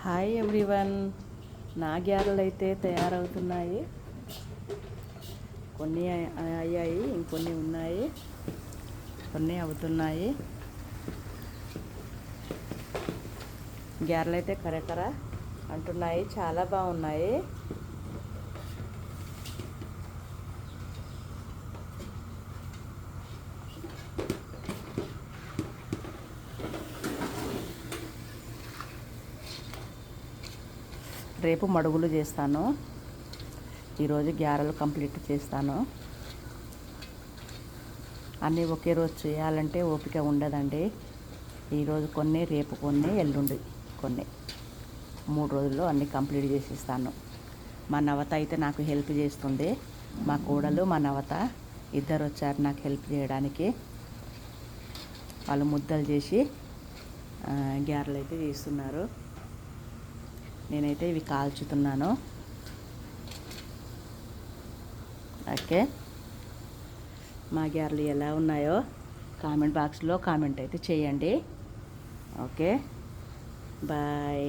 Hi everyone. నా గ్యారెలు అయితే తయారవుతున్నాయి. కొన్ని అయ్యాయి, ఇంకొన్ని ఉన్నాయి, కొన్ని అవుతున్నాయి. గ్యారెలు అయితే కరకర అంటున్నాయి, చాలా బాగున్నాయి. రేపు మడుగులు చేస్తాను, ఈరోజు గ్యారెలు కంప్లీట్ చేస్తాను. అన్నీ ఒకే రోజు చేయాలంటే ఓపిక ఉండదండి. ఈరోజు కొన్ని, రేపు కొన్ని, ఎల్లుండి కొన్ని, 3 రోజుల్లో అన్నీ కంప్లీట్ చేసిస్తాను. మా నవత అయితే నాకు హెల్ప్ చేస్తుంది. మా కోడలు, మా నవత ఇద్దరు వచ్చారు నాకు హెల్ప్ చేయడానికి. వాళ్ళు ముద్దలు చేసి గ్యారెలు అయితే చేస్తున్నారు. నేనైతే ఇవి కాల్చుతున్నాను. ఓకే, మా గ్యారెలు ఎలా ఉన్నాయో కామెంట్ బాక్స్లో కామెంట్ అయితే చేయండి. Okay, bye.